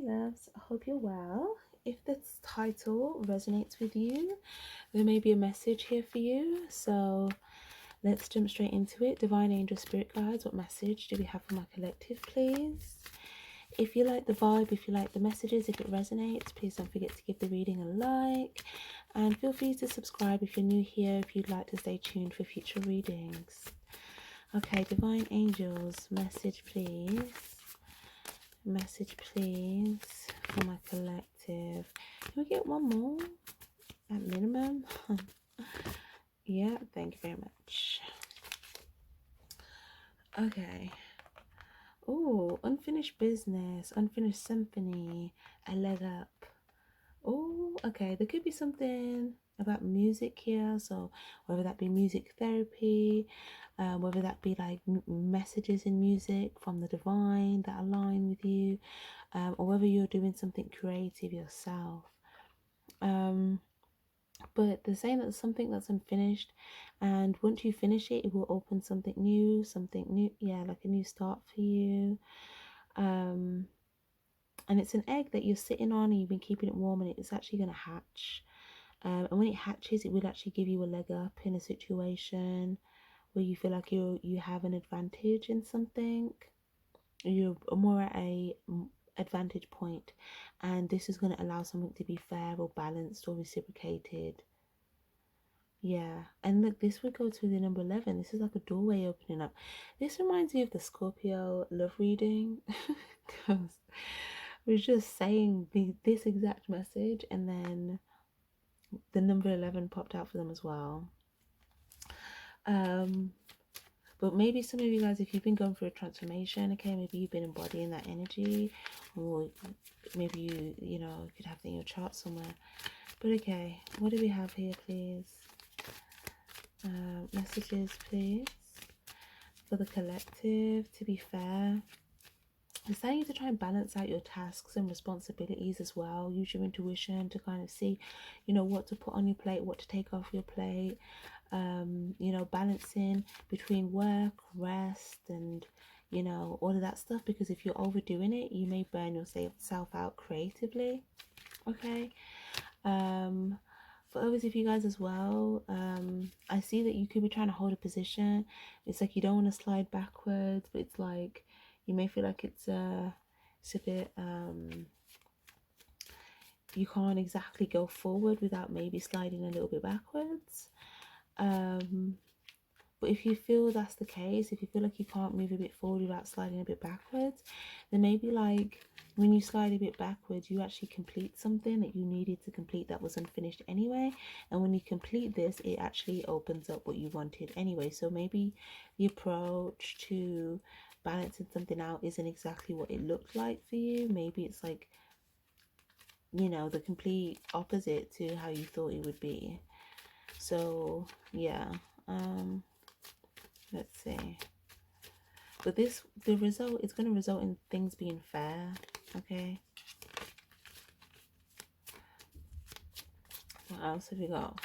loves. I hope you're well. If this title resonates with you, there may be a message here for you. So let's jump straight into it. Divine Angel Spirit Guides, what message do we have for my collective, please? If you like the vibe, if you like the messages, if it resonates, please don't forget to give the reading a like. And feel free to subscribe if you're new here, if you'd like to stay tuned for future readings. Okay, Divine Angels, message please. Message please for my collective. Can we get one more at minimum? Yeah, thank you very much. Okay. Oh, unfinished business, unfinished symphony, a leg up. Oh, okay. There could be something about music here. So whether that be music therapy, whether that be like messages in music from the divine that align with you, or whether you're doing something creative yourself. But they're saying that something that's unfinished, and once you finish it, it will open something new, yeah, like a new start for you. And it's an egg that you're sitting on and you've been keeping it warm, and it's actually going to hatch. And when it hatches, it will actually give you a leg up in a situation where you feel like you have an advantage in something. You're more at a advantage point, and this is going to allow something to be fair or balanced or reciprocated. Yeah, and look, this would go to the number 11. This is like a doorway opening up. This reminds me of the Scorpio love reading, because we're just saying this exact message, and then the number 11 popped out for them as well. But maybe some of you guys, if you've been going through a transformation, okay, maybe you've been embodying that energy, or maybe you know, you could have that in your chart somewhere. But okay, what do we have here, please? Messages, please, for the collective. To be fair, it's telling you to try and balance out your tasks and responsibilities as well. Use your intuition to kind of see, you know, what to put on your plate, what to take off your plate. You know, balancing between work, rest, and you know, all of that stuff, because if you're overdoing it, you may burn yourself out creatively. Okay. For others of you guys as well, I see that you could be trying to hold a position. It's like you don't want to slide backwards, but it's like you may feel like it's a bit you can't exactly go forward without maybe sliding a little bit backwards. But if you feel that's the case, if you feel like you can't move a bit forward without sliding a bit backwards, then maybe like when you slide a bit backwards, you actually complete something that you needed to complete that was unfinished anyway. And when you complete this, it actually opens up what you wanted anyway. So maybe the approach to balancing something out isn't exactly what it looked like for you. Maybe it's like, you know, the complete opposite to how you thought it would be. So yeah, let's see. But the result is going to result in things being fair. Okay, what else have we got?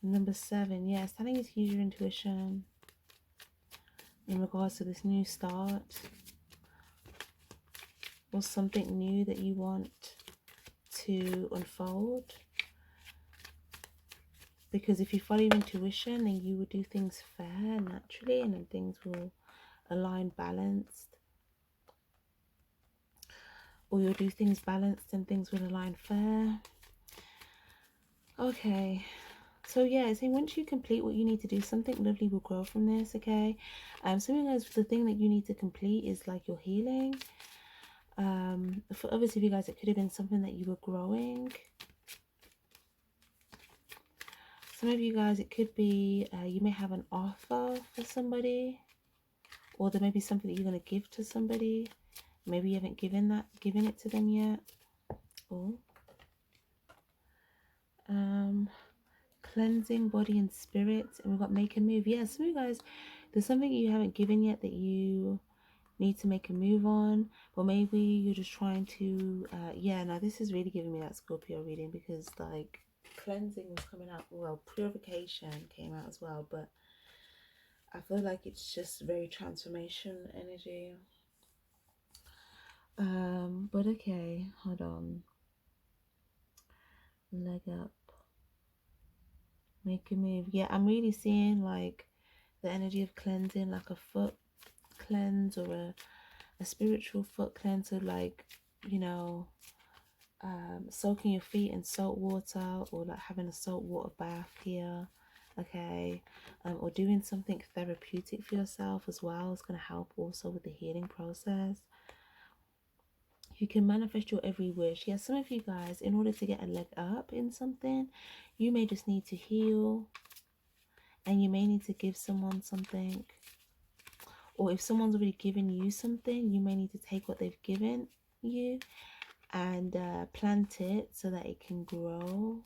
Number 7, yes, telling you to use your intuition in regards to this new start or something new that you want to unfold. Because if you follow your intuition, then you will do things fair naturally, and then things will align balanced. Or you'll do things balanced and things will align fair. Okay, so yeah, so once you complete what you need to do, something lovely will grow from this. Okay, some of you guys, the thing that you need to complete is like your healing. For others of you guys, it could have been something that you were growing. Some of you guys, it could be you may have an offer for somebody, or there may be something that you're going to give to somebody. Maybe you haven't given it to them yet. Oh, cleansing body and spirit, and we've got make a move. Yeah, some of you guys, there's something you haven't given yet that you need to make a move on, or maybe you're just trying to yeah, now this is really giving me that Scorpio reading, because like cleansing was coming out, well, purification came out as well, but I feel like it's just very transformation energy. But okay, hold on. Leg up. Make a move. Yeah, I'm really seeing like the energy of cleansing, like a foot cleanse or a spiritual foot cleanse. So like, you know, soaking your feet in salt water, or like having a salt water bath here. Okay, or doing something therapeutic for yourself as well is going to help also with the healing process. You can manifest your every wish. Yeah, some of you guys, in order to get a leg up in something, you may just need to heal, and you may need to give someone something. Or if someone's already given you something, you may need to take what they've given you and plant it so that it can grow.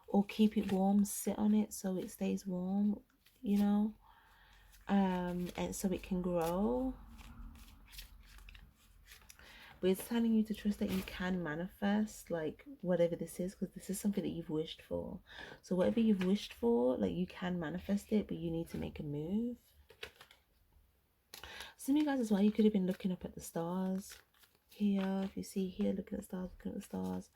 Or keep it warm, sit on it so it stays warm, you know, and so it can grow. But it's telling you to trust that you can manifest like whatever this is, because this is something that you've wished for. So whatever you've wished for, like, you can manifest it, but you need to make a move. Some of you guys as well, you could have been looking up at the stars here. If you see here, looking at the stars, looking at the stars.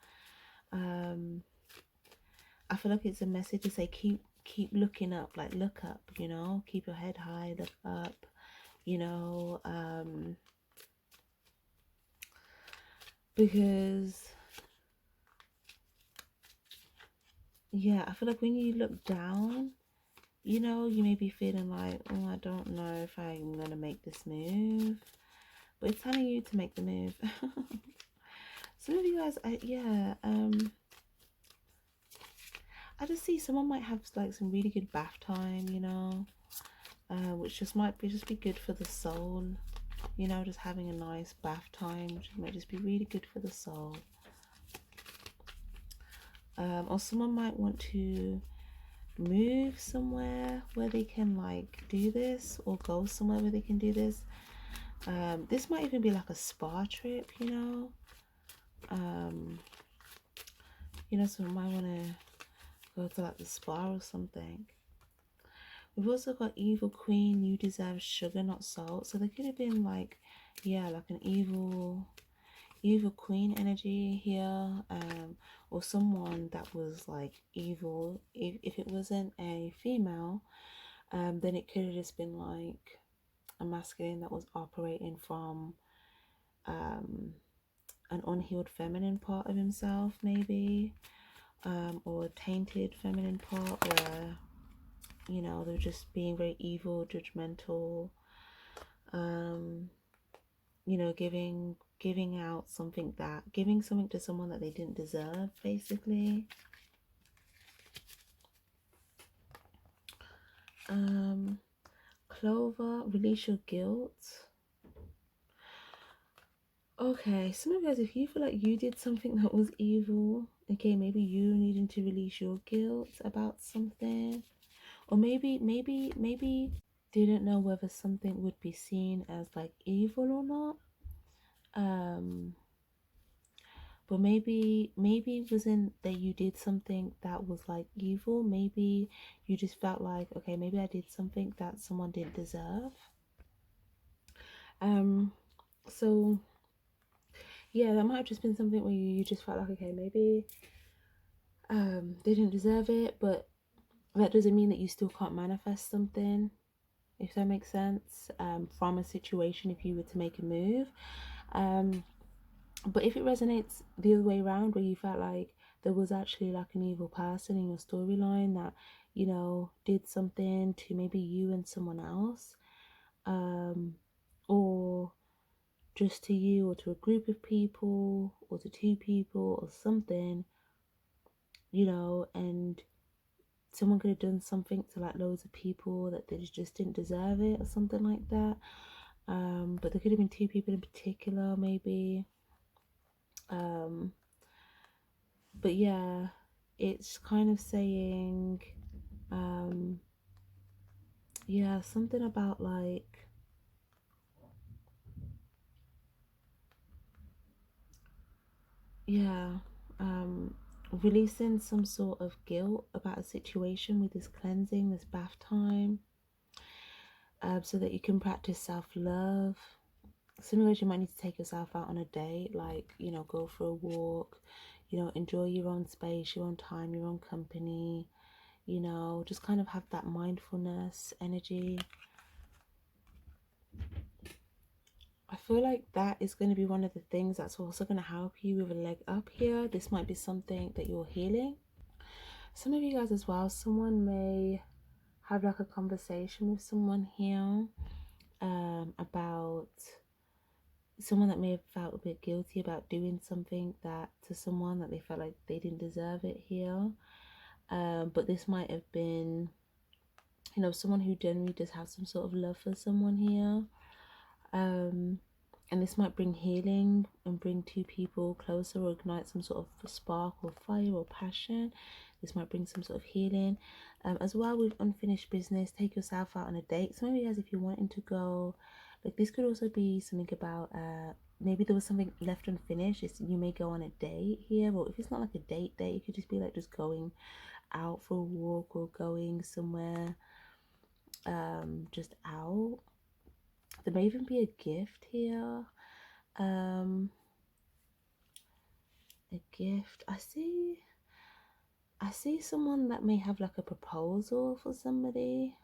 I feel like it's a message to say keep looking up, like look up, you know, keep your head high, look up, you know, because yeah, I feel like when you look down, you know, you may be feeling like, oh, I don't know if I'm gonna make this move, but it's telling you to make the move. Some of you guys, I just see someone might have like some really good bath time, you know, which just might be good for the soul, you know, just having a nice bath time, which might just be really good for the soul. Or someone might want to move somewhere where they can like do this, or go somewhere where they can do this. This might even be like a spa trip, you know. Someone might want to go to like the spa or something. We've also got evil queen, you deserve sugar, not salt. So there could have been like, yeah, like an evil queen energy here, or someone that was like evil. If it wasn't a female, then it could have just been like a masculine that was operating from an unhealed feminine part of himself, maybe, or a tainted feminine part where, you know, they're just being very evil, judgmental, you know, giving out something giving something to someone that they didn't deserve, basically. Clover, release your guilt. Okay, some of you guys, if you feel like you did something that was evil, okay, maybe you needing to release your guilt about something, or maybe didn't know whether something would be seen as like evil or not. But maybe it wasn't that you did something that was like evil. Maybe you just felt like, okay, maybe I did something that someone didn't deserve. So yeah, that might have just been something where you just felt like, okay, maybe they didn't deserve it, but that doesn't mean that you still can't manifest something, if that makes sense, from a situation if you were to make a move. But if it resonates the other way around, where you felt like there was actually like an evil person in your storyline that, you know, did something to maybe you and someone else, or just to you, or to a group of people, or to two people, or something, you know, and someone could have done something to like loads of people that they just didn't deserve it, or something like that. But there could have been two people in particular, maybe. But yeah, it's kind of saying, yeah, something about like, yeah, releasing some sort of guilt about a situation with this cleansing, this bath time, so that you can practice self-love, Sometimes you might need to take yourself out on a date, like, you know, go for a walk, you know, enjoy your own space, your own time, your own company, you know, just kind of have that mindfulness energy. I feel like that is going to be one of the things that's also going to help you with a leg up here. This might be something that you're healing. Some of you guys as well, someone may have like a conversation with someone here about someone that may have felt a bit guilty about doing something that to someone that they felt like they didn't deserve it here. But this might have been, you know, someone who generally does have some sort of love for someone here. And this might bring healing and bring two people closer or ignite some sort of spark or fire or passion. This might bring some sort of healing. As well with unfinished business, take yourself out on a date. Some of you guys, if you're wanting to go, like this could also be something about maybe there was something left unfinished. You may go on a date here, or if it's not like a date, it could just be like just going out for a walk or going somewhere just out. There may even be a gift here. A gift. I see someone that may have like a proposal for somebody.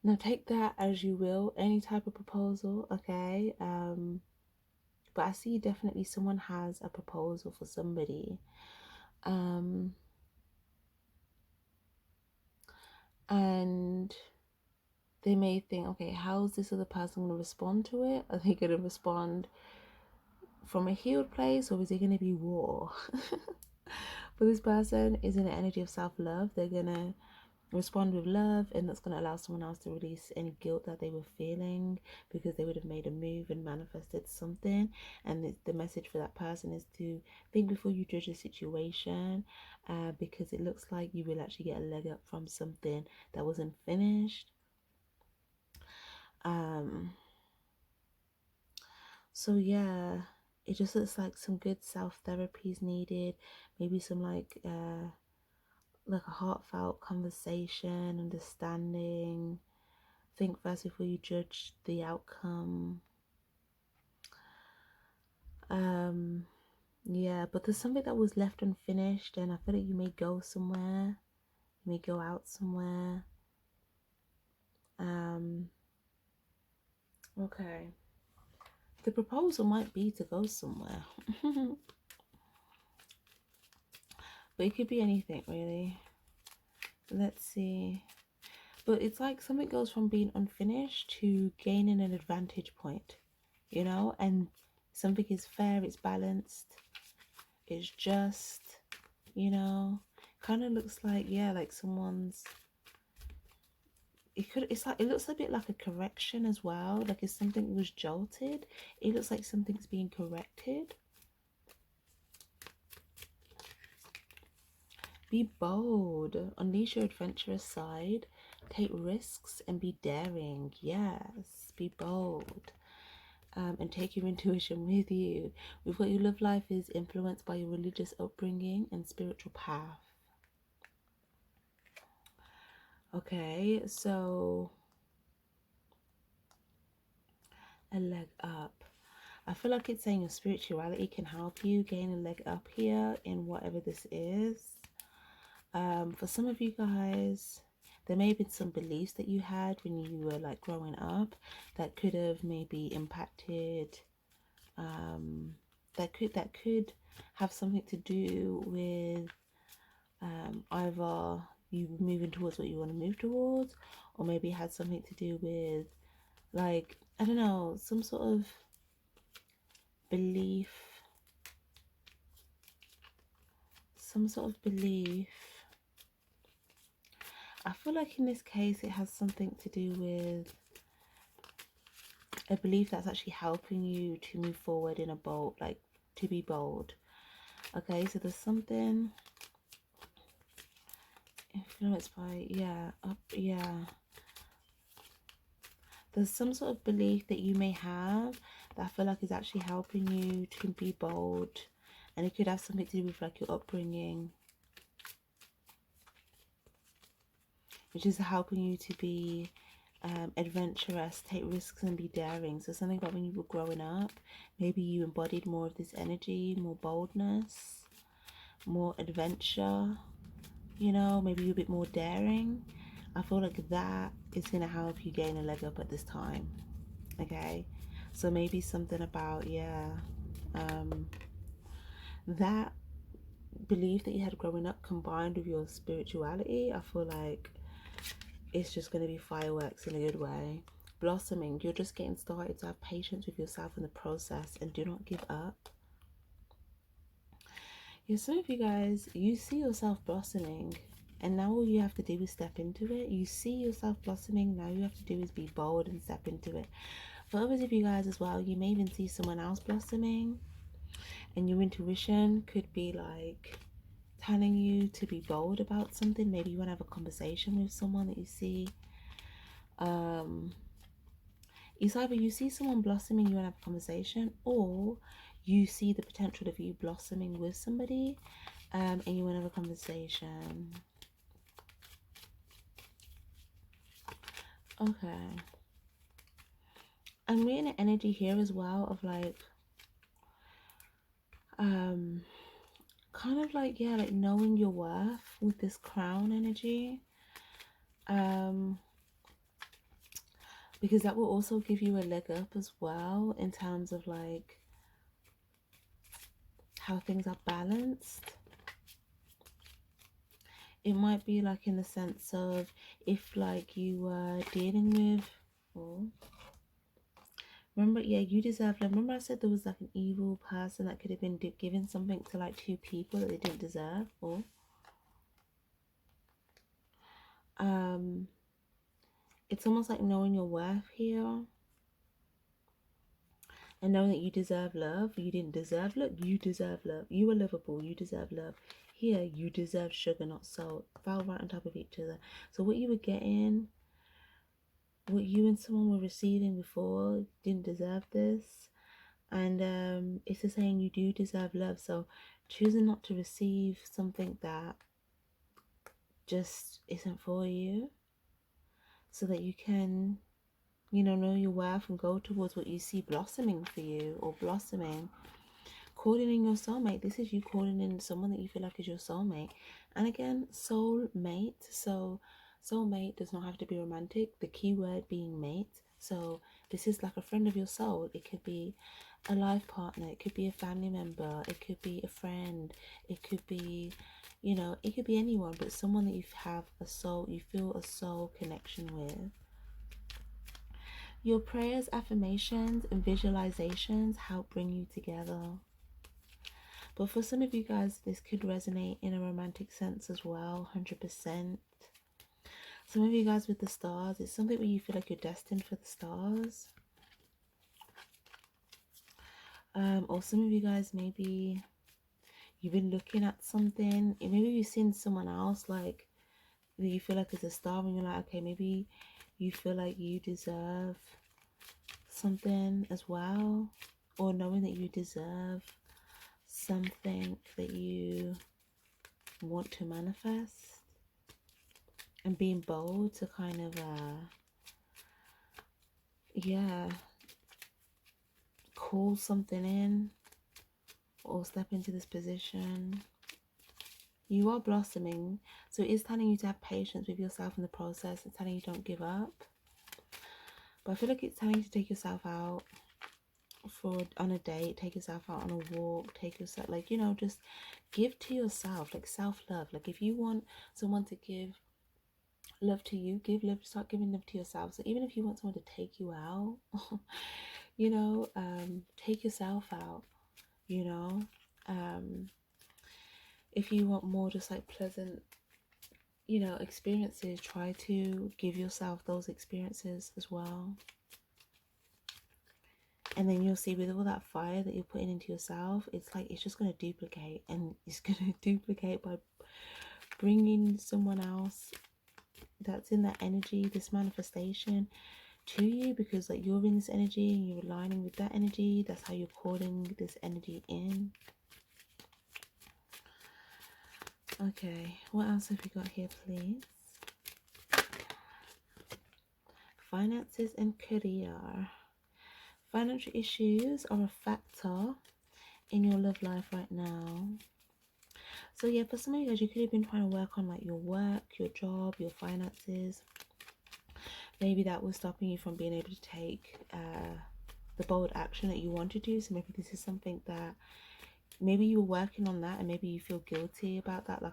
Now take that as you will, any type of proposal, okay? But I see definitely someone has a proposal for somebody. And they may think, okay, how's this other person going to respond to it? Are they going to respond from a healed place, or is it going to be war? For this person is in the energy of self-love. They're going to respond with love, and that's going to allow someone else to release any guilt that they were feeling because they would have made a move and manifested something. And the message for that person is to think before you judge a situation, because it looks like you will actually get a leg up from something that wasn't finished. So yeah, it just looks like some good self-therapy is needed. Maybe some like a heartfelt conversation, understanding. Think first before you judge the outcome. Yeah, but there's something that was left unfinished, and I feel like you may go somewhere. You may go out somewhere. Okay. The proposal might be to go somewhere. But it could be anything, really. Let's see. But it's like something goes from being unfinished to gaining an advantage point, you know? And something is fair, it's balanced, it's just, you know? Kind of looks like, yeah, like someone's... It's like, it looks a bit like a correction as well. Like if something was jolted, it looks like something's being corrected. Be bold, unleash your adventurous side, take risks and be daring. Yes, be bold, and take your intuition with you. With what you love life is influenced by your religious upbringing and spiritual path. Okay, so a leg up. I feel like it's saying your spirituality can help you gain a leg up here in whatever this is. For some of you guys, there may have been some beliefs that you had when you were like growing up that could have maybe impacted, that could have something to do with either you moving towards what you want to move towards, or maybe it had something to do with, like, I don't know, some sort of belief, I feel like in this case it has something to do with a belief that's actually helping you to move forward in a bold, like to be bold. Okay, so there's something influenced by, yeah, yeah. There's some sort of belief that you may have that I feel like is actually helping you to be bold, and it could have something to do with like your upbringing, which is helping you to be adventurous, take risks and be daring. So something about when you were growing up, maybe you embodied more of this energy, more boldness, more adventure, you know, maybe you're a bit more daring. I feel like that is going to help you gain a leg up at this time. Okay, so maybe something about, yeah, that belief that you had growing up combined with your spirituality, I feel like it's just going to be fireworks in a good way. Blossoming, you're just getting started, so have patience with yourself in the process and do not give up. Yeah, some of you guys, you see yourself blossoming, and now all you have to do is step into it. You see yourself blossoming, now you have to do is be bold and step into it. For others of you guys as well, you may even see someone else blossoming, and your intuition could be like telling you to be bold about something. Maybe you want to have a conversation with someone that you see. It's either you see someone blossoming, you want to have a conversation, or you see the potential of you blossoming with somebody, and you want to have a conversation. Okay. I'm reading an energy here as well of like, kind of like, yeah, like knowing your worth with this crown energy. Because that will also give you a leg up as well in terms of like how things are balanced. It might be like in the sense of if like you were dealing with, oh, remember, yeah, you deserve love. Remember I said there was like an evil person that could have been giving something to like two people that they didn't deserve, or it's almost like knowing your worth here and knowing that you deserve love. You didn't deserve love, you deserve love. You are lovable, you deserve love. Here you deserve sugar, not salt. Fell right on top of each other. So what you were getting, what you and someone were receiving before, didn't deserve this. And it's the saying, you do deserve love. So choosing not to receive something that just isn't for you, so that you can, you know your worth and go towards what you see blossoming for you, or blossoming. Calling in your soulmate. This is you calling in someone that you feel like is your soulmate. And again, soulmate. So soulmate does not have to be romantic. The key word being mate. So this is like a friend of your soul. It could be a life partner. It could be a family member. It could be a friend. It could be, it could be anyone, but someone that you have a soul, you feel a soul connection with. Your prayers, affirmations, and visualizations help bring you together. But for some of you guys, this could resonate in a romantic sense as well, 100%. Some of you guys with the stars, it's something where you feel like you're destined for the stars. Or some of you guys, maybe you've been looking at something. Maybe you've seen someone else like that you feel like is a star, and you're like, okay, maybe you feel like you deserve something as well. Or knowing that you deserve something that you want to manifest, and being bold to kind of call something in or step into this position. You are blossoming, so it is telling you to have patience with yourself in the process. It's telling you don't give up, but I feel like it's telling you to take yourself out on a date, take yourself out on a walk, take yourself, like, just give to yourself, like self-love. Like if you want someone to give love to you, give love, start giving love to yourself. So even if you want someone to take you out, take yourself out. If you want more just like pleasant experiences, try to give yourself those experiences as well. And then you'll see, with all that fire that you're putting into yourself, it's like it's just going to duplicate, and it's going to duplicate by bringing someone else that's in that energy, this manifestation, to you, because like you're in this energy and you're aligning with that energy. That's how you're calling this energy in. Okay, what else have we got here, please? finances and career. Financial issues are a factor in your love life right now. So yeah, for some of you guys, you could have been trying to work on like your work, your job, your finances. Maybe that was stopping you from being able to take the bold action that you want to do. So maybe this is something that maybe you were working on that and maybe you feel guilty about that. Like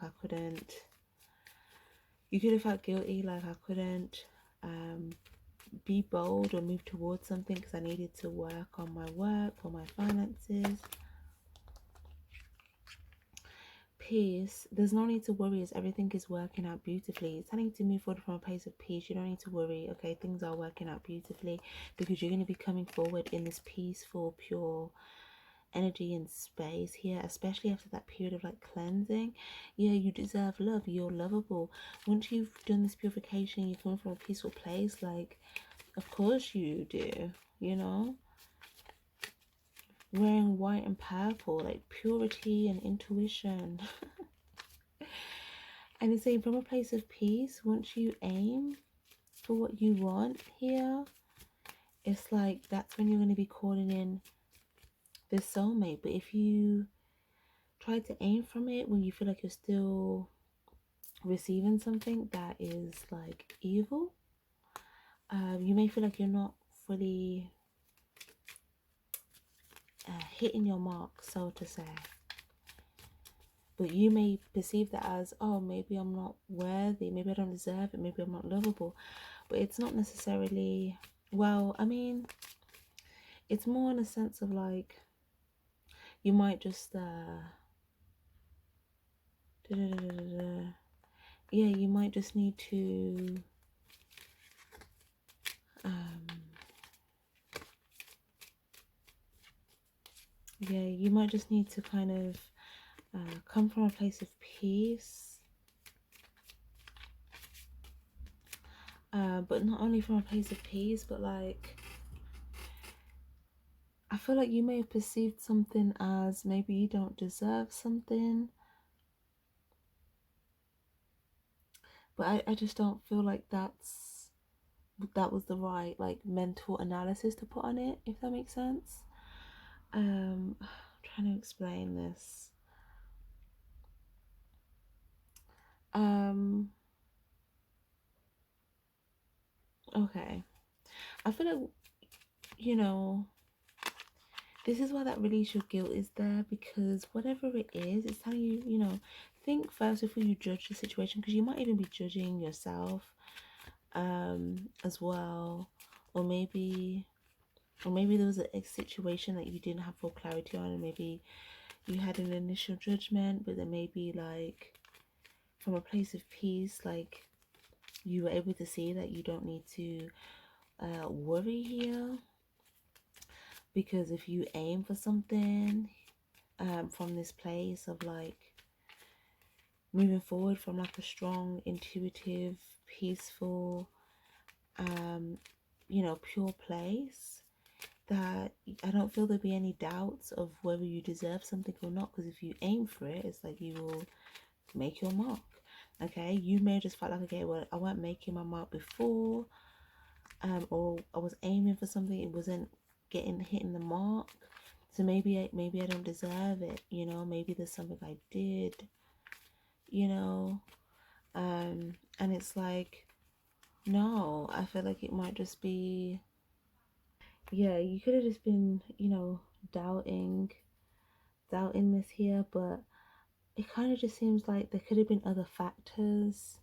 you could have felt guilty, like I couldn't be bold or move towards something because I needed to work on my work or my finances. Peace. There's no need to worry as everything is working out beautifully. It's telling you to move forward from a place of peace. You don't need to worry. Okay, things are working out beautifully because you're going to be coming forward in this peaceful, pure energy and space here, especially after that period of like cleansing. Yeah, you deserve love. You're lovable. Once you've done this purification, you're coming from a peaceful place. Like, of course you do, you know? Wearing white and purple, like purity and intuition. And it's saying from a place of peace, once you aim for what you want here, it's like that's when you're going to be calling in this soulmate. But if you try to aim from it when you feel like you're still receiving something that is like evil, you may feel like you're not fully hitting your mark, so to say. But you may perceive that as, oh, maybe I'm not worthy, maybe I don't deserve it, maybe I'm not lovable. But it's not necessarily, well, I mean, it's more in a sense of like, you might just, yeah, you might just need to, yeah, you might just need to kind of come from a place of peace. But not only from a place of peace, but like, I feel like you may have perceived something as maybe you don't deserve something. But I just don't feel like that was the right like mental analysis to put on it, if that makes sense. I'm trying to explain this. Okay. I feel like, you know, this is why that release your guilt is there, because whatever it is, it's telling you, you know, think first before you judge the situation, because you might even be judging yourself as well. Or maybe there was a situation that you didn't have full clarity on, and maybe you had an initial judgment, but then maybe like from a place of peace, like you were able to see that you don't need to worry here, because if you aim for something from this place of like moving forward from like a strong, intuitive, peaceful, you know, pure place, that I don't feel there'll be any doubts of whether you deserve something or not, because if you aim for it, it's like you will make your mark. Okay, you may just felt like, okay, well, I weren't making my mark before, or I was aiming for something, it wasn't hitting the mark, so maybe I don't deserve it, you know, maybe there's something I did, you know, and it's like, no, I feel like it might just be, yeah, you could have just been, you know, doubting this here, but it kind of just seems like there could have been other factors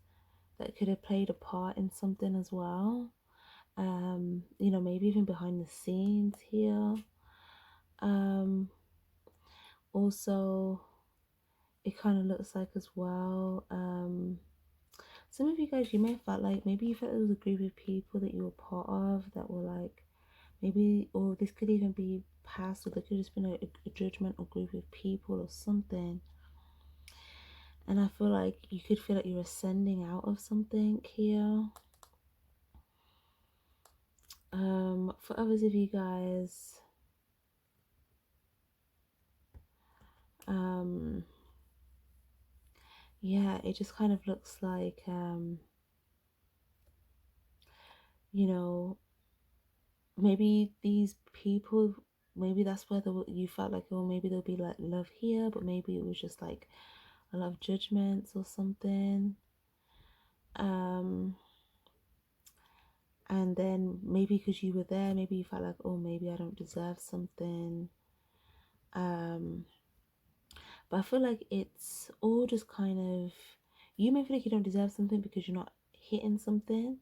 that could have played a part in something as well. You know, maybe even behind the scenes here. Also, it kind of looks like as well, some of you guys, you may have felt like maybe you felt there was a group of people that you were part of that were like, maybe, or this could even be past, or there could have just been a judgmental group of people or something. And I feel like you could feel like you're ascending out of something here. For others of you guys, yeah, it just kind of looks like you know, maybe these people, maybe that's where you felt like, oh, maybe there'll be like love here, but maybe it was just like a lot of judgments or something. Um, and then maybe because you were there, maybe you felt like, oh, maybe I don't deserve something. Um, but I feel like it's all just kind of, you may feel like you don't deserve something because you're not hitting something,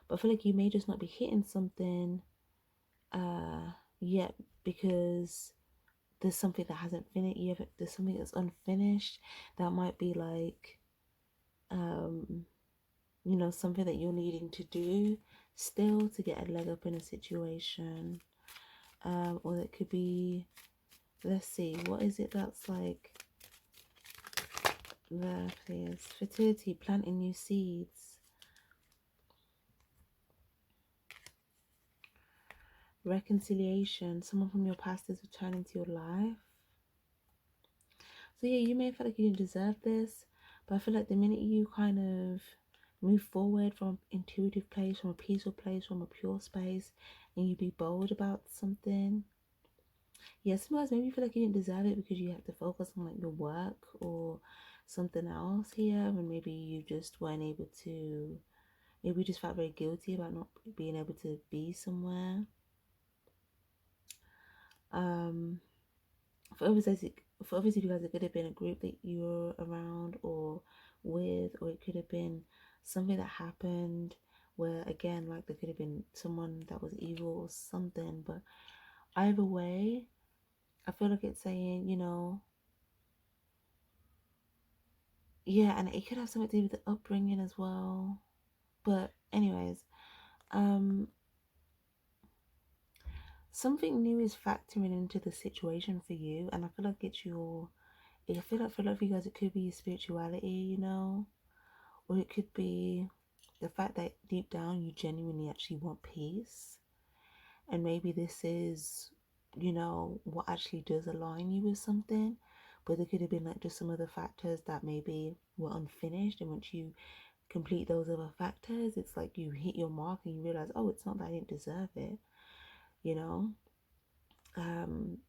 but I feel like you may just not be hitting something yet because there's something that hasn't finished. There's something that's unfinished that might be like, um, something that you're needing to do still to get a leg up in a situation. Or it could be, let's see, what is it that's like there, please? Fertility, planting new seeds. Reconciliation, someone from your past is returning to your life. So yeah, you may feel like you didn't deserve this, but I feel like the minute you kind of move forward from an intuitive place, from a peaceful place, from a pure space, and you be bold about something, yeah, sometimes maybe you feel like you didn't deserve it because you have to focus on like your work or something else here, and maybe you just weren't able to, maybe you just felt very guilty about not being able to be somewhere. Um, for others, for others of you guys, it could have been a group that you were around or with, or it could have been something that happened where, again, like there could have been someone that was evil or something. But either way, I feel like it's saying, yeah, and it could have something to do with the upbringing as well. But anyways, um, something new is factoring into the situation for you, and I feel like it's your. I feel like for a lot of you guys, it could be your spirituality, or it could be the fact that deep down you genuinely actually want peace, and maybe this is, what actually does align you with something. But there could have been like just some other factors that maybe were unfinished, and once you complete those other factors, it's like you hit your mark and you realize, oh, it's not that I didn't deserve it, you know.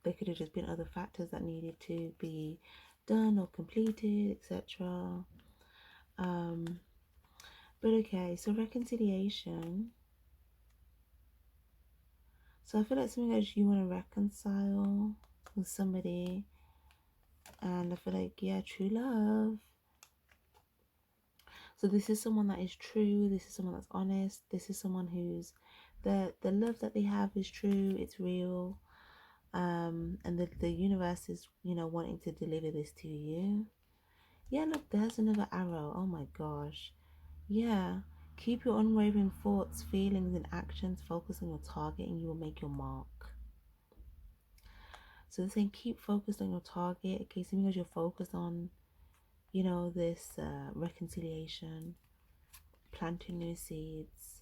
There could have just been other factors that needed to be done or completed, etc. um but okay, so reconciliation. So I feel like something that you want to reconcile with somebody, and I feel like, yeah, true love. So this is someone that is true, this is someone that's honest, this is someone who's, the love that they have is true, it's real. And the universe is, wanting to deliver this to you. Yeah, look, there's another arrow. Oh my gosh. Yeah. Keep your unwavering thoughts, feelings, and actions focused on your target, and you will make your mark. So they're saying keep focused on your target. Okay, so because you're focused on, this reconciliation, planting new seeds.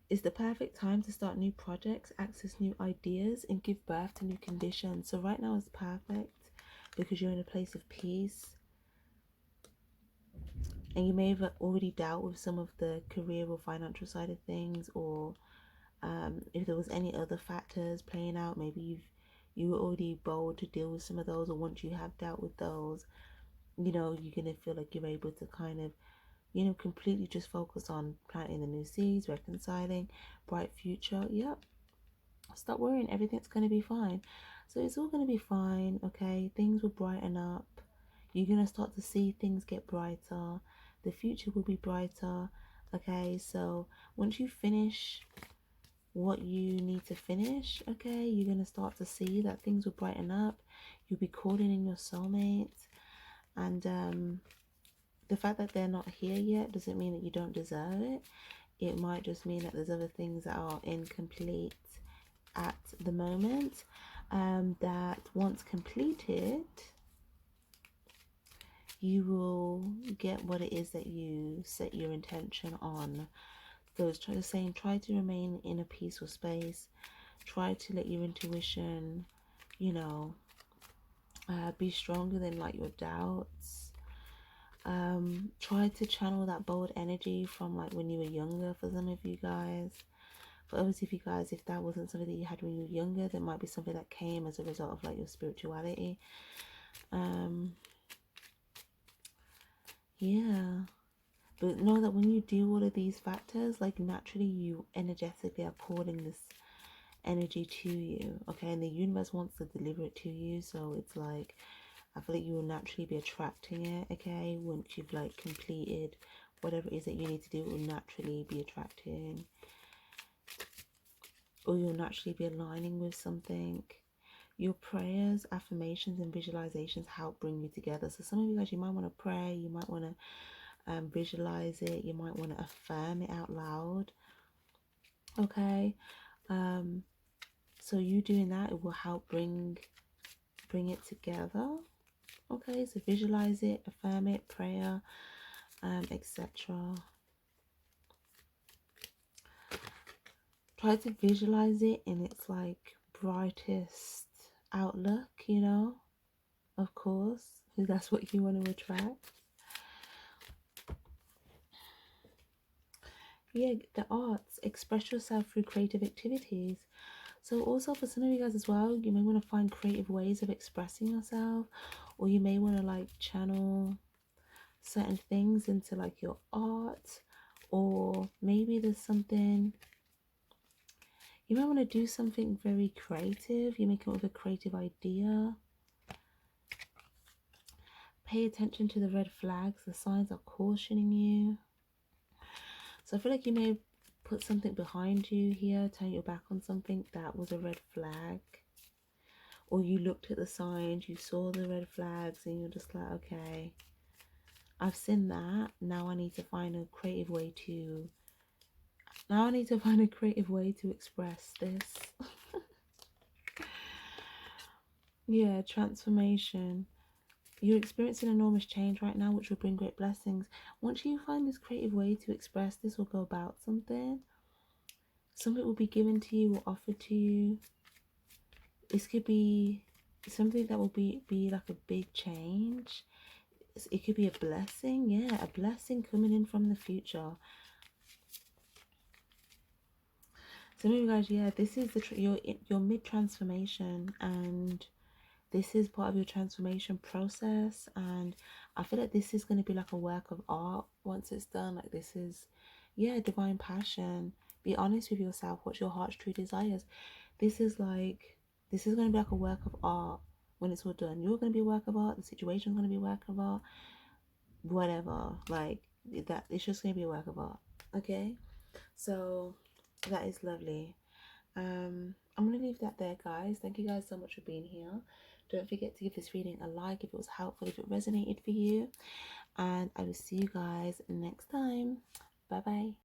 It's the perfect time to start new projects, access new ideas, and give birth to new conditions. So right now is perfect because you're in a place of peace, and you may have already dealt with some of the career or financial side of things, or if there was any other factors playing out, maybe you were already bold to deal with some of those, or once you have dealt with those, you're gonna feel like you're able to kind of, completely just focus on planting the new seeds, reconciling, bright future. Yep. Stop worrying, everything's gonna be fine. So it's all gonna be fine, okay? Things will brighten up. You're gonna start to see things get brighter. The future will be brighter. Okay, so once you finish what you need to finish, okay, you're gonna start to see that things will brighten up. You'll be calling in your soulmate, and the fact that they're not here yet doesn't mean that you don't deserve it. It might just mean that there's other things that are incomplete at the moment, that once completed, you will get what it is that you set your intention on. So it's try to remain in a peaceful space. Try to let your intuition, be stronger than like your doubts. Try to channel that bold energy from like when you were younger for some of you guys. For others of you guys, if that wasn't something that you had when you were younger, there might be something that came as a result of like your spirituality. Yeah. But know that when you do all of these factors, like naturally you energetically are calling this energy to you, okay? And the universe wants to deliver it to you. So it's like, I feel like you will naturally be attracting it, okay? Once you've like completed whatever it is that you need to do, it will naturally be attracting. Or you'll naturally be aligning with something. Your prayers, affirmations, and visualizations help bring you together. So some of you guys, you might want to pray, you might want to visualize it, you might want to affirm it out loud, okay? So you doing that, it will help bring it together, okay? So visualize it, affirm it, prayer, etc. Try to visualize it in its like brightest outlook, you know, of course, because that's what you want to attract. Yeah, the arts, express yourself through creative activities. So also for some of you guys as well, you may want to find creative ways of expressing yourself, or you may want to like channel certain things into like your art, or maybe there's something you might want to do, something very creative. You may come up with a creative idea. Pay attention to the red flags. The signs are cautioning you. So I feel like you may put something behind you here, turn your back on something that was a red flag. Or you looked at the signs, you saw the red flags, and you're just like, okay, I've seen that. Now I need to find a creative way to express this. Yeah, transformation. You're experiencing enormous change right now, which will bring great blessings. Once you find this creative way to express this or go about something will be given to you or offered to you. This could be something that will be like a big change. It could be a blessing. Yeah, a blessing coming in from the future. So maybe guys, yeah, this is your mid transformation, and this is part of your transformation process. And I feel like this is going to be like a work of art once it's done. Like this is, yeah, divine passion. Be honest with yourself. What's your heart's true desires? This is going to be like a work of art when it's all done. You're going to be a work of art. The situation's going to be a work of art. Whatever, like that, it's just going to be a work of art. Okay, so that is lovely. I'm going to leave that there, guys. Thank you guys so much for being here. Don't forget to give this reading a like if it was helpful, if it resonated for you. And I will see you guys next time. Bye bye.